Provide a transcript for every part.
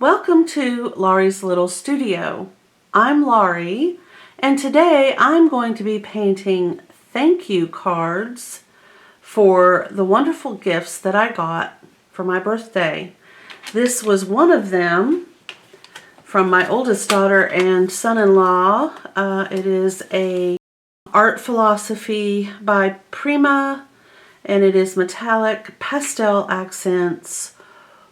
Welcome to Laurie's Little Studio. I'm Laurie, and today I'm going to be painting thank you cards for the wonderful gifts that I got for my birthday. This was one of them from my oldest daughter and son-in-law. It is a art philosophy by Prima, and it is metallic pastel accents,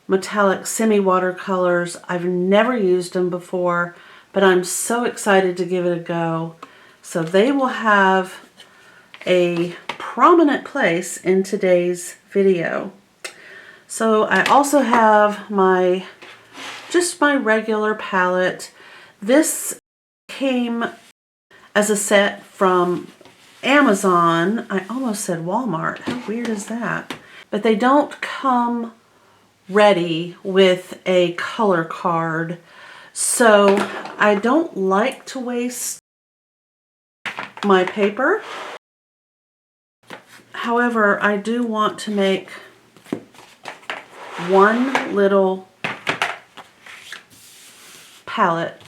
metallic semi-watercolors. I've never used them before, but I'm so excited to give it a go. So they will have a prominent place in today's video. So I also have just my regular palette. This came as a set from Amazon. I almost said Walmart. How weird is that? But they don't come ready with a color card. So I don't like to waste my paper. However, I do want to make one little palette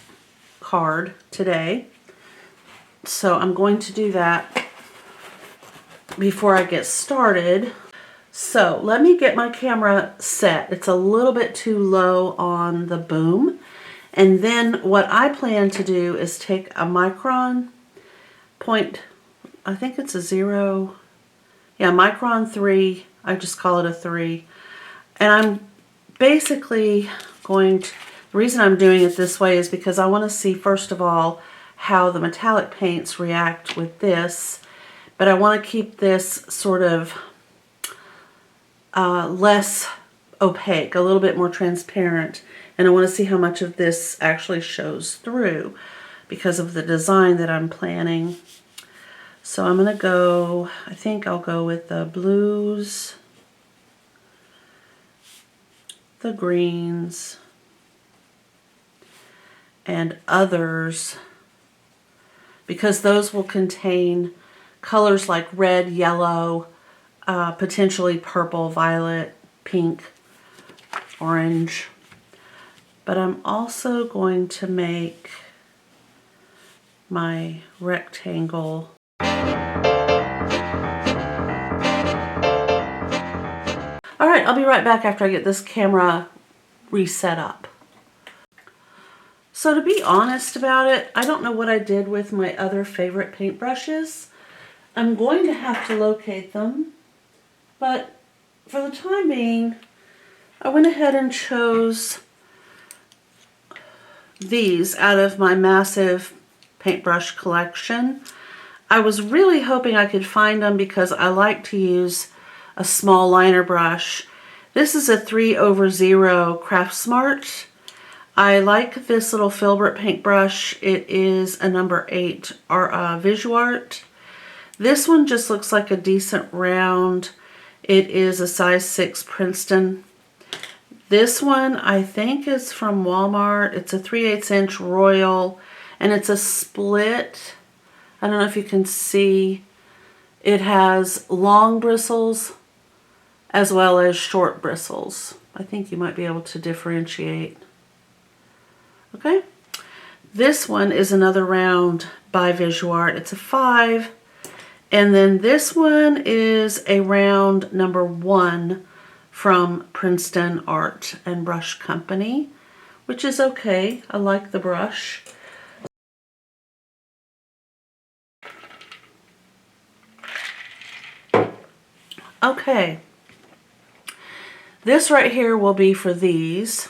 card today. So I'm going to do that before I get started. So let me get my camera set. It's a little bit too low on the boom. And then what I plan to do is take a micron point, I think it's a 0, yeah, micron 3, I just call it a 3. And I'm basically going to, the reason I'm doing it this way is because I want to see first of all how the metallic paints react with this. But I want to keep this sort of less opaque, a little bit more transparent, and I want to see how much of this actually shows through because of the design that I'm planning. So I'm going to go, I think I'll go with the blues, the greens, and others, because those will contain colors like red, yellow, potentially purple, violet, pink, orange. But I'm also going to make my rectangle. All right, I'll be right back after I get this camera reset up. So to be honest about it, I don't know what I did with my other favorite paintbrushes. I'm going to have to locate them. But for the time being, I went ahead and chose these out of my massive paintbrush collection. I was really hoping I could find them because I like to use a small liner brush. This is a 3/0 Craft Smart. I like this little filbert paintbrush. It is a number 8 Visuart. This one just looks like a decent round. It is a size 6 Princeton. This one I think is from Walmart. It's a 3/8 inch Royal, and it's a split. I don't know if you can see. It has long bristles as well as short bristles. I think you might be able to differentiate. Okay. This one is another round by Visuart. It's a 5. And then this one is a round number 1 from Princeton Art and Brush Company, which is okay. I like the brush. Okay. This right here will be for these.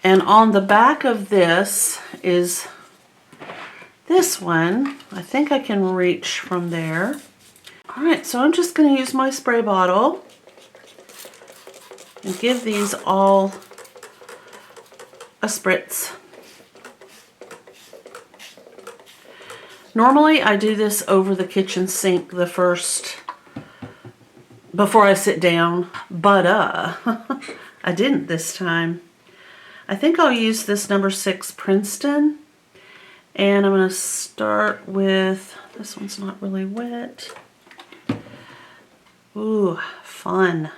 And on the back of this is this one. I think I can reach from there. All right, so I'm just going to use my spray bottle and give these all a spritz. Normally I do this over the kitchen sink before I sit down, but I didn't this time. I think I'll use this number 6 Princeton. And I'm going to start with, this one's not really wet. Ooh, fun.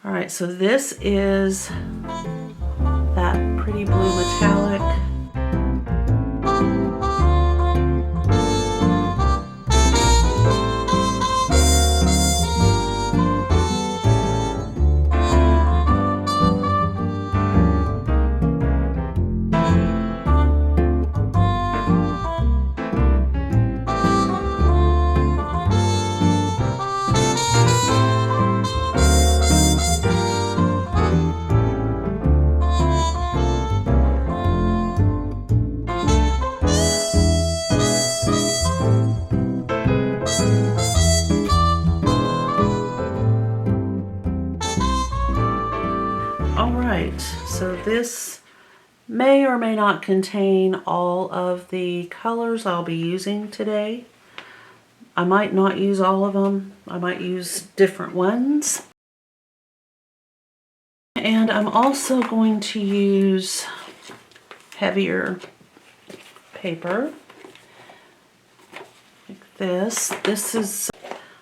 All right, so this is that pretty blue metallic. So this may or may not contain all of the colors I'll be using today. I might not use all of them. I might use different ones. And I'm also going to use heavier paper like this. This is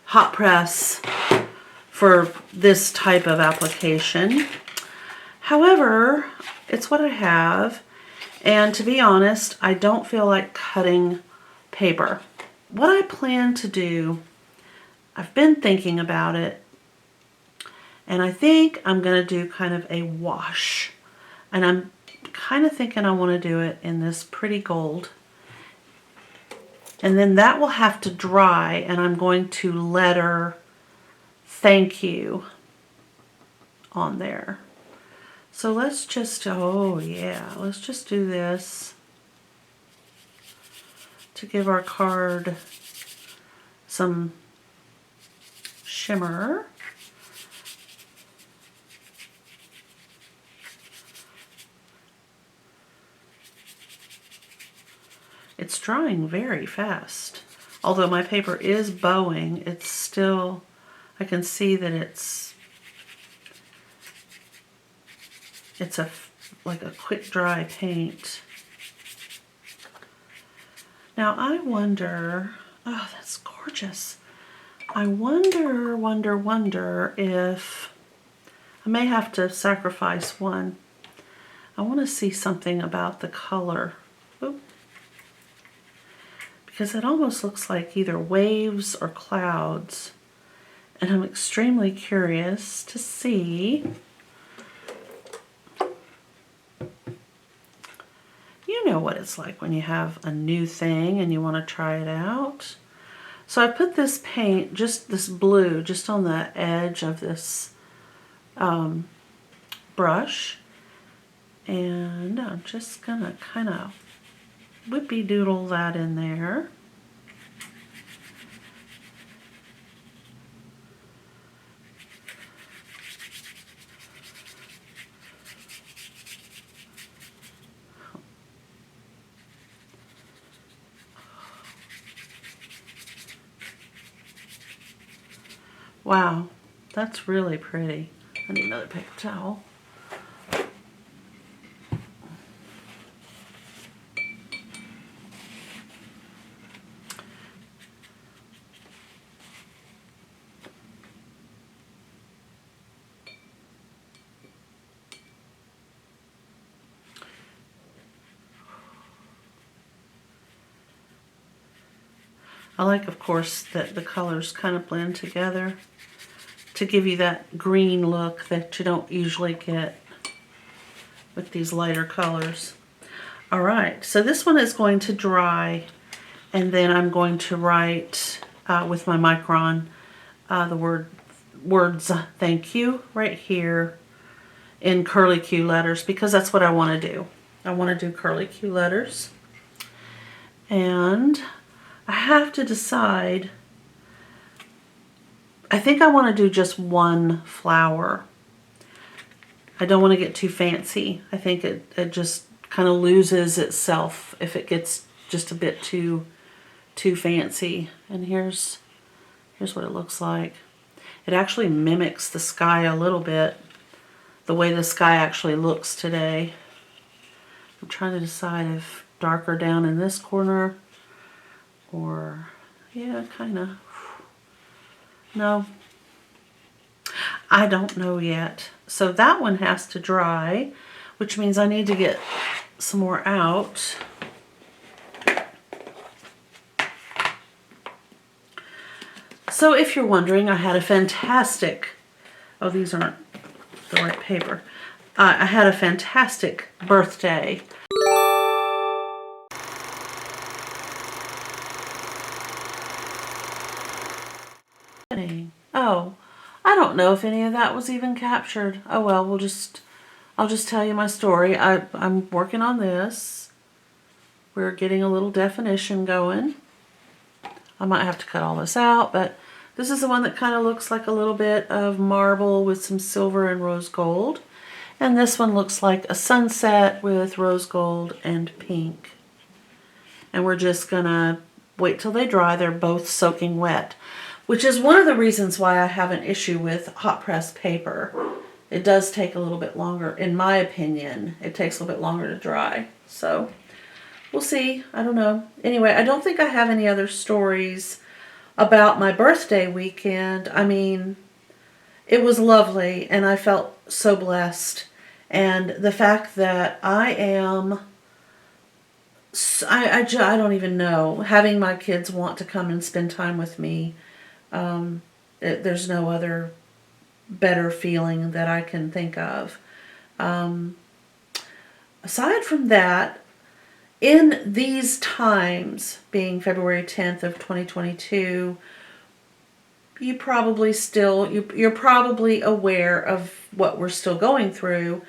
hot press for this type of application. However, it's what I have, and to be honest, I don't feel like cutting paper. What I plan to do, I've been thinking about it, and I think I'm going to do kind of a wash. And I'm kind of thinking I want to do it in this pretty gold. And then that will have to dry, and I'm going to letter thank you on there. So let's just, oh yeah, let's just do this to give our card some shimmer. It's drying very fast. Although my paper is bowing, it's still, I can see that it's like a quick dry paint. Now I wonder, oh, that's gorgeous. I wonder if I may have to sacrifice one. I want to see something about the color. Oop. Because it almost looks like either waves or clouds. And I'm extremely curious to see. You know what it's like when you have a new thing and you want to try it out. So I put this paint, just this blue, just on the edge of this brush. And I'm just going to kind of whippy doodle that in there. Wow, that's really pretty. I need another paper towel. I like, of course, that the colors kind of blend together to give you that green look that you don't usually get with these lighter colors. All right, so this one is going to dry, and then I'm going to write with my Micron the words thank you right here in curly Q letters, because that's what I want to do. I want to do curly Q letters. And I have to decide. I think I want to do just one flower. I don't want to get too fancy. I think it just kind of loses itself if it gets just a bit too fancy. And here's what it looks like. It actually mimics the sky a little bit, the way the sky actually looks today. I'm trying to decide if darker down in this corner or, yeah, kind of. No. I don't know yet. So that one has to dry, which means I need to get some more out. So if you're wondering, I had a fantastic, oh, these aren't the right paper. I had a fantastic birthday. Oh, I don't know if any of that was even captured. Oh well, I'll just tell you my story. I'm working on this. We're getting a little definition going. I might have to cut all this out, but this is the one that kind of looks like a little bit of marble with some silver and rose gold. And this one looks like a sunset with rose gold and pink. And we're just gonna wait till they dry. They're both soaking wet, which is one of the reasons why I have an issue with hot press paper. It does take a little bit longer, in my opinion. It takes a little bit longer to dry. So we'll see. I don't know. Anyway, I don't think I have any other stories about my birthday weekend. I mean, it was lovely and I felt so blessed. And the fact that I am, I don't even know, having my kids want to come and spend time with me, there's no other better feeling that I can think of. Aside from that, in these times, being February 10th of 2022, you're probably aware of what we're still going through.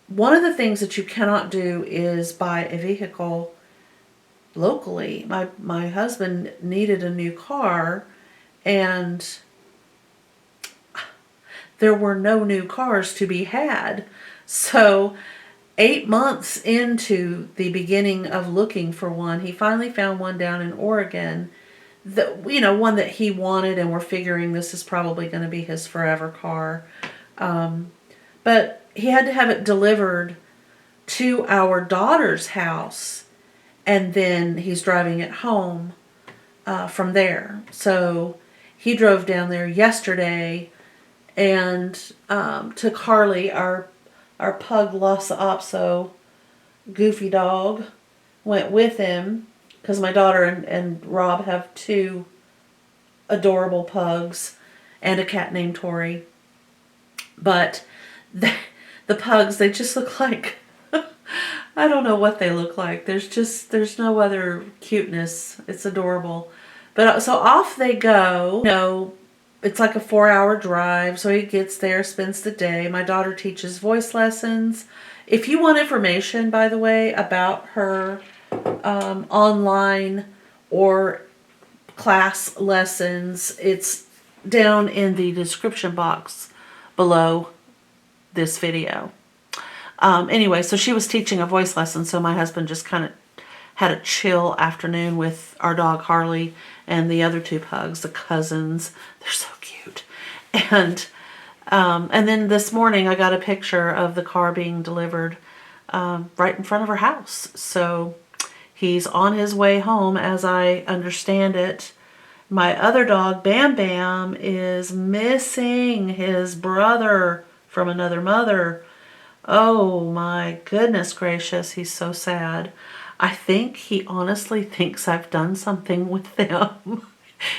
One of the things that you cannot do is buy a vehicle locally. My husband needed a new car, and there were no new cars to be had. So 8 months into the beginning of looking for one, he finally found one down in Oregon, one that he wanted, and we're figuring this is probably going to be his forever car. But he had to have it delivered to our daughter's house, and then he's driving it home from there. So he drove down there yesterday and took Harley, our pug Lhasa Apso, goofy dog, went with him because my daughter and Rob have two adorable pugs and a cat named Tori. But the pugs, they just look like, I don't know what they look like. There's no other cuteness. It's adorable. But so off they go. It's like a 4-hour drive. So he gets there, spends the day. My daughter teaches voice lessons. If you want information, by the way, about her online or class lessons, it's down in the description box below this video. Anyway, so she was teaching a voice lesson, so my husband just kind of had a chill afternoon with our dog Harley and the other two pugs, the cousins. They're so cute. And then this morning I got a picture of the car being delivered right in front of her house. So he's on his way home, as I understand it. My other dog, Bam Bam, is missing his brother from another mother. Oh my goodness gracious, he's so sad. I think he honestly thinks I've done something with them.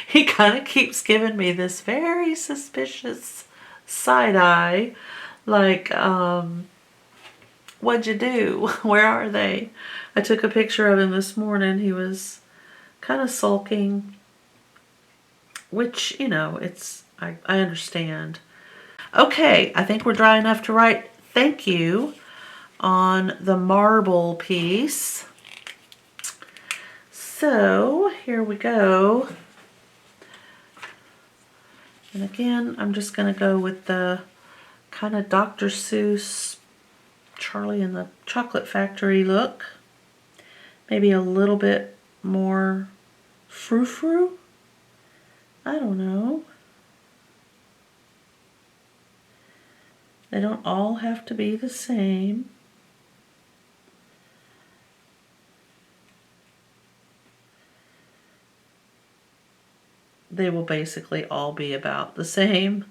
He kind of keeps giving me this very suspicious side eye, like, what'd you do? Where are they? I took a picture of him this morning. He was kind of sulking, which, I understand. Okay, I think we're dry enough to write thank you on the marble piece. So here we go. And again, I'm just going to go with the kind of Dr. Seuss, Charlie and the Chocolate Factory look. Maybe a little bit more frou-frou. I don't know. They don't all have to be the same. They will basically all be about the same.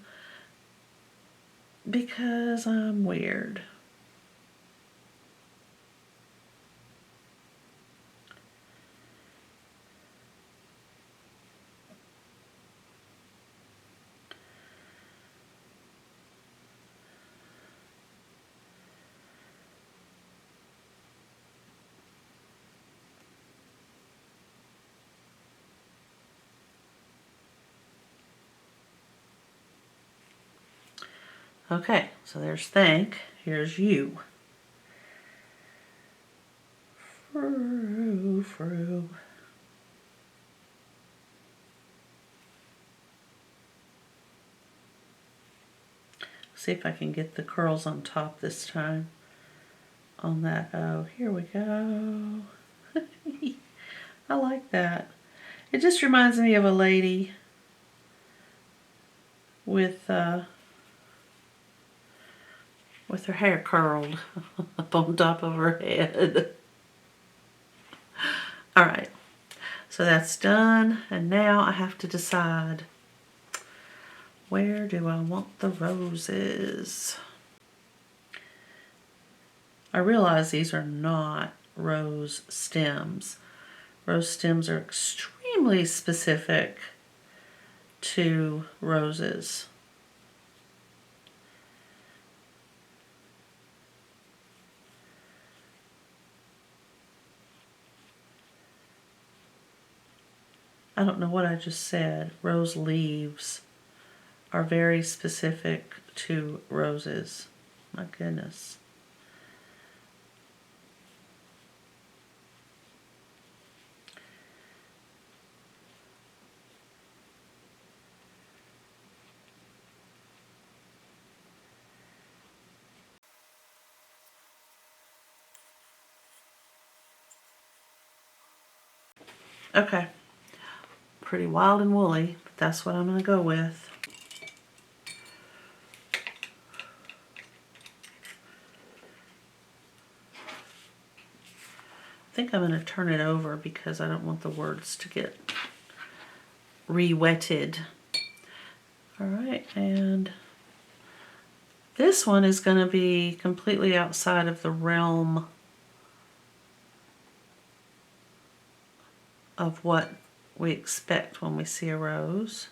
because I'm weird. Okay, so there's thank. Here's you. Frou. See if I can get the curls on top this time. On that O. Here we go. I like that. It just reminds me of a lady with her hair curled up on top of her head. All right, so that's done, and now I have to decide, where do I want the roses? I realize these are not rose stems. Rose stems are extremely specific to roses. I don't know what I just said. Rose leaves are very specific to roses. My goodness. Okay. Pretty wild and woolly, but that's what I'm going to go with. I think I'm going to turn it over because I don't want the words to get re-wetted. All right, and this one is going to be completely outside of the realm of what we expect when we see a rose.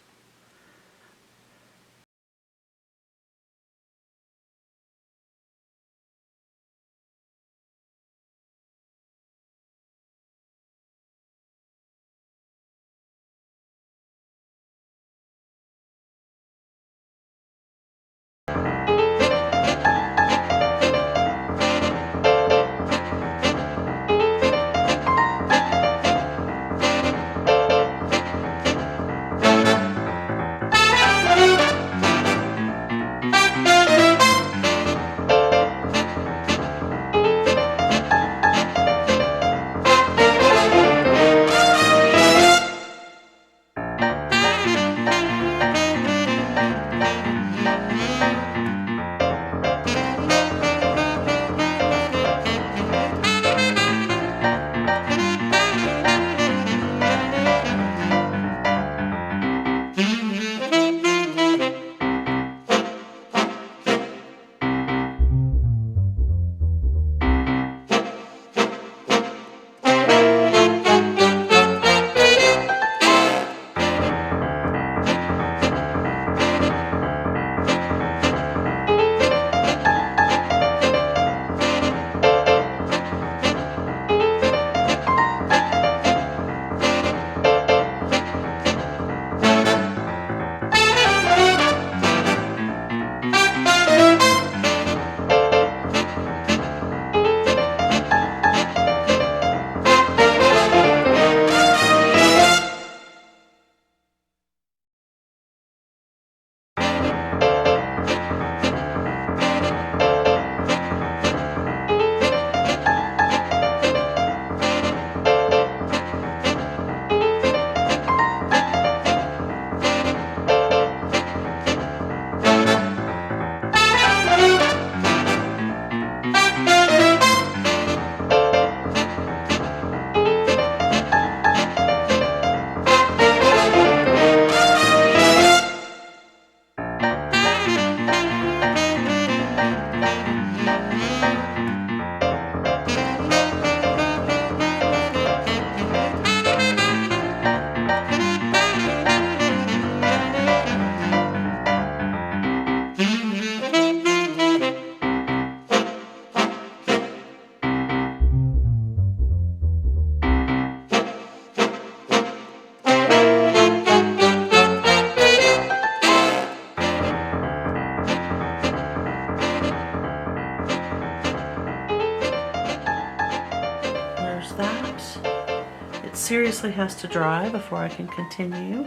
seriously has to dry before I can continue.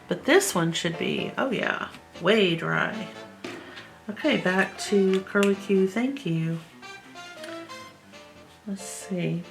But this one should be, oh yeah, way dry. Okay, back to Curly Q, thank you. Let's see.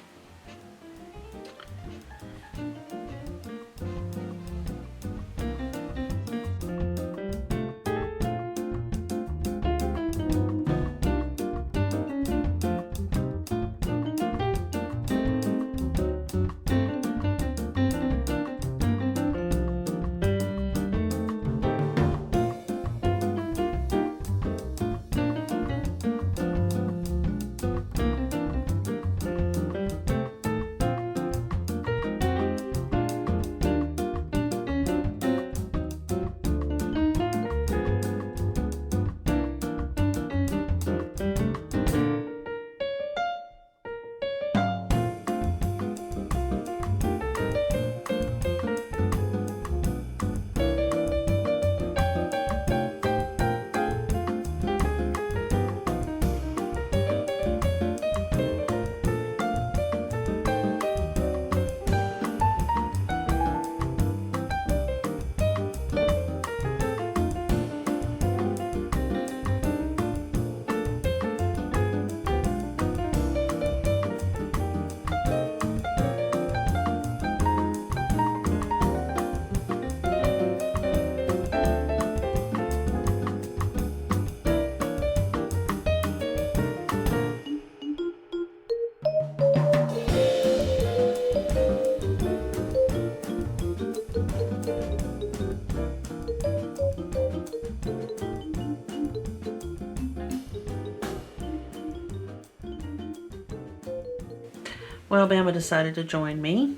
Well, Bama decided to join me,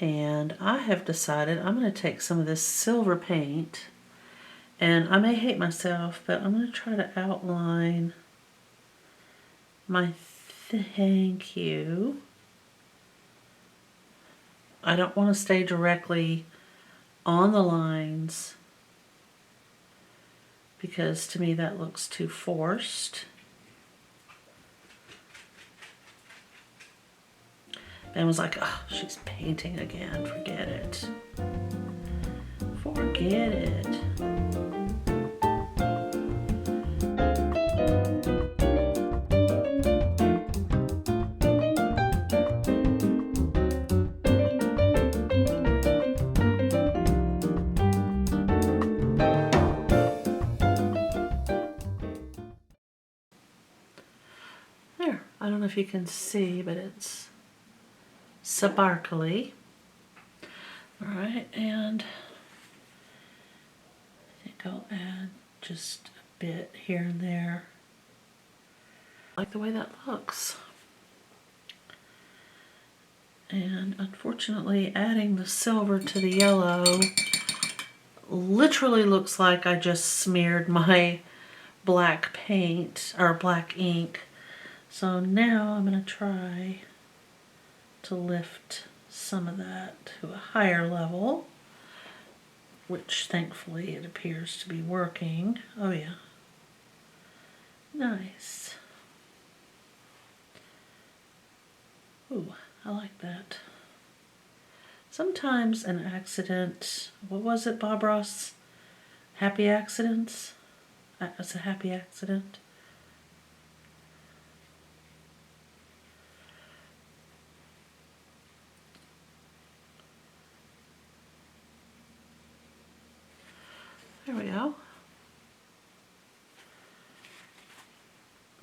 and I have decided I'm going to take some of this silver paint, and I may hate myself, but I'm going to try to outline my thank you. I don't want to stay directly on the lines because to me that looks too forced. Ben was like, oh, she's painting again. Forget it. Forget it. There. I don't know if you can see, but it's sparkly. Alright, and I think I'll add just a bit here and there. I like the way that looks. And unfortunately, adding the silver to the yellow literally looks like I just smeared my black paint or black ink. So now I'm going to try to lift some of that to a higher level, which thankfully it appears to be working. Oh yeah. Nice. Ooh, I like that. Sometimes an accident, what was it, Bob Ross? Happy accidents? It's a happy accident. There we go.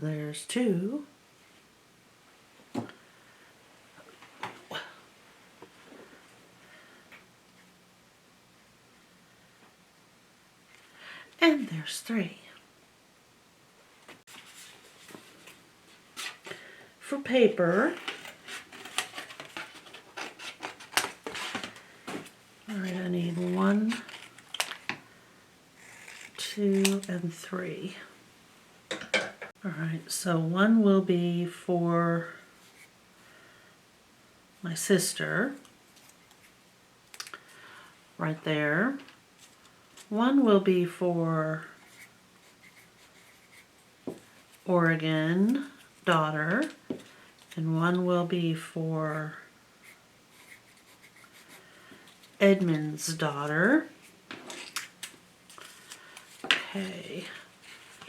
There's two. And there's three. For paper, all right, I need 1, 2, and 3. All right, so one will be for my sister, right there. One will be for Oregon, daughter, and one will be for Edmund's daughter. Okay,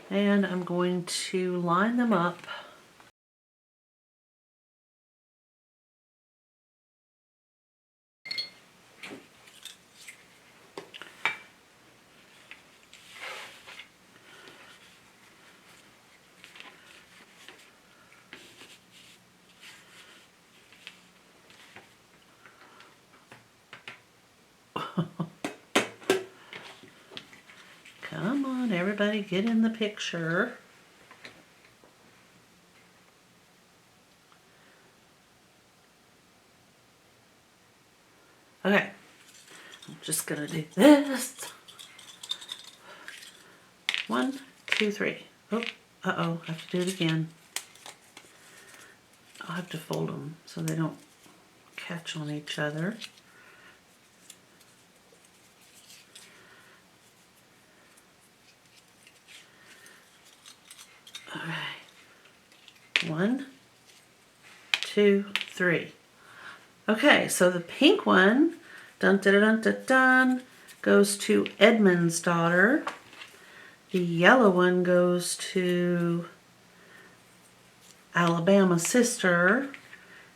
and I'm going to line them up. Come on, everybody, get in the picture. Okay, I'm just gonna do this. 1, 2, 3. Oh, uh-oh, I have to do it again. I'll have to fold them so they don't catch on each other. Okay. 1, 2, 3. Okay, so the pink one, dun dun dun dun dun, goes to Edmund's daughter. The yellow one goes to Alabama's sister.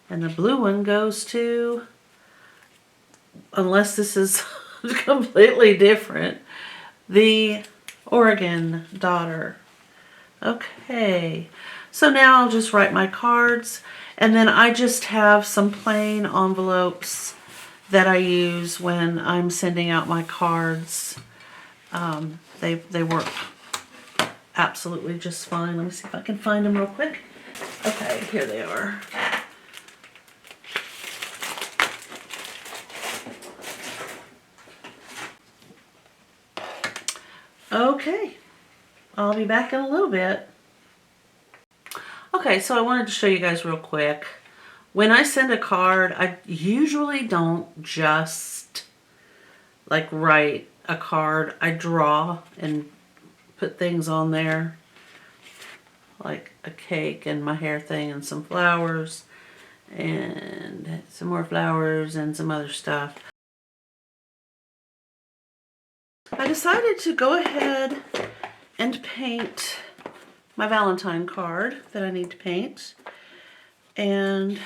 And the blue one goes to, unless this is completely different, the Oregon daughter. Okay, so now I'll just write my cards, and then I just have some plain envelopes that I use when I'm sending out my cards. They work absolutely just fine. Let me see if I can find them real quick. Okay, here they are. Okay, I'll be back in a little bit. Okay, so I wanted to show you guys real quick. When I send a card, I usually don't just like write a card. I draw and put things on there, like a cake and my hair thing and some flowers and some more flowers and some other stuff. I decided to go ahead and paint my Valentine card that I need to paint. And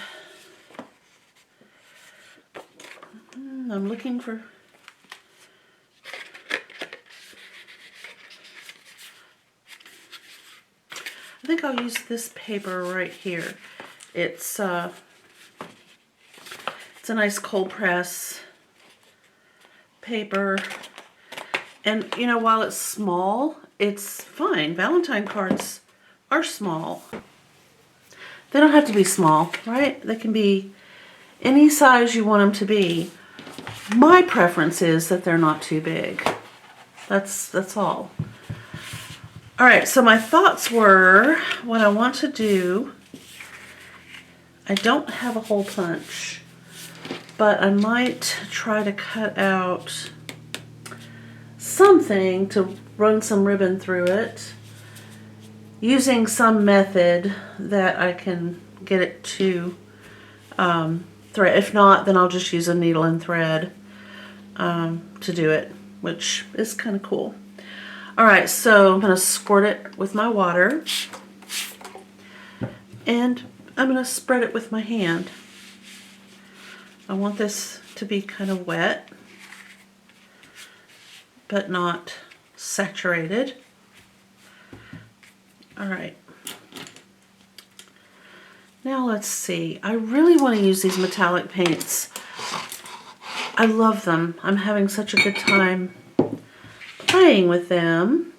I'm looking for... I think I'll use this paper right here. It's a nice cold press paper. And, you know, while it's small, it's fine. Valentine cards are small. They don't have to be small, right? They can be any size you want them to be. My preference is that they're not too big. That's all. All right, so my thoughts were, what I want to do, I don't have a hole punch, but I might try to cut out something to run some ribbon through it using some method that I can get it to thread. If not, then I'll just use a needle and thread to do it, which is kind of cool. All right, so I'm going to squirt it with my water and I'm going to spread it with my hand. I want this to be kind of wet, but not saturated. All right. Now let's see. I really want to use these metallic paints. I love them. I'm having such a good time playing with them.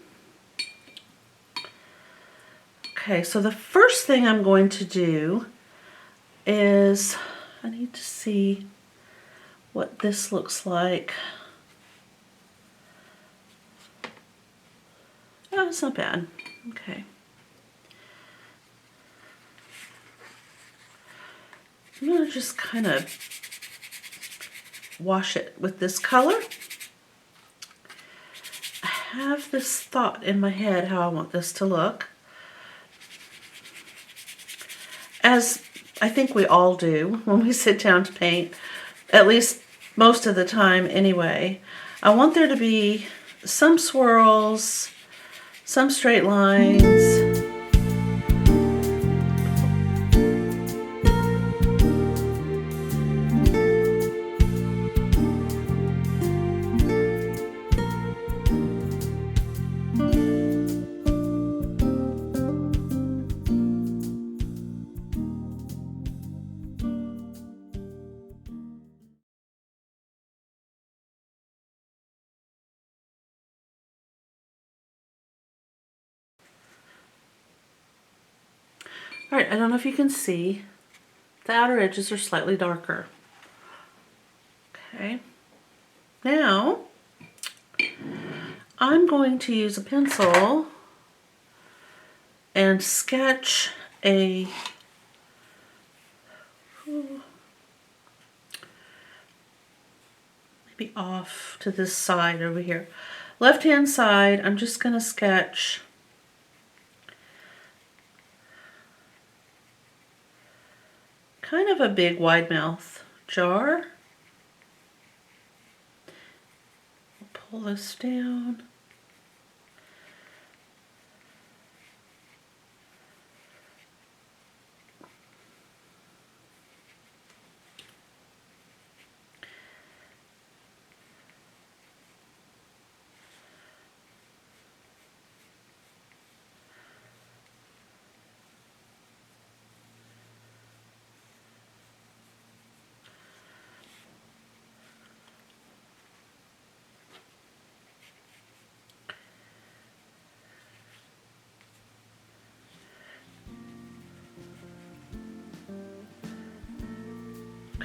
Okay, so the first thing I'm going to do is, I need to see what this looks like. Oh, it's not bad. Okay. I'm going to just kind of wash it with this color. I have this thought in my head how I want this to look. As I think we all do when we sit down to paint, at least most of the time anyway. I want there to be some swirls, some straight lines. All right, I don't know if you can see, the outer edges are slightly darker. Okay, now I'm going to use a pencil and sketch a maybe off to this side over here. Left hand side, I'm just going to sketch kind of a big wide mouth jar. Pull this down.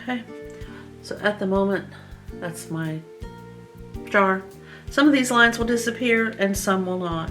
Okay, so at the moment, that's my jar. Some of these lines will disappear and some will not.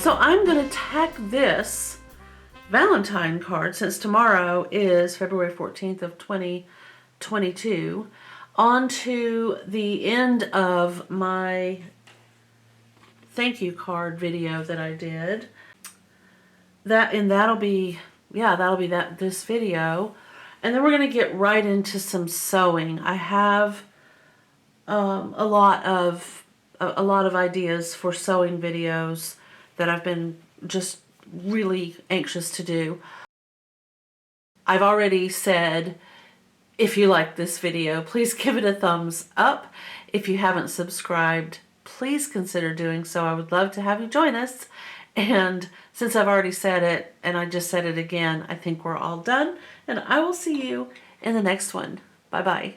So I'm going to tack this Valentine card, since tomorrow is February 14th of 2022, onto the end of my thank you card video that I did. That'll be this video. And then we're going to get right into some sewing. I have a lot of ideas for sewing videos that I've been just really anxious to do. I've already said, if you like this video, please give it a thumbs up. If you haven't subscribed, please consider doing so. I would love to have you join us. And since I've already said it, and I just said it again, I think we're all done. And I will see you in the next one. Bye-bye.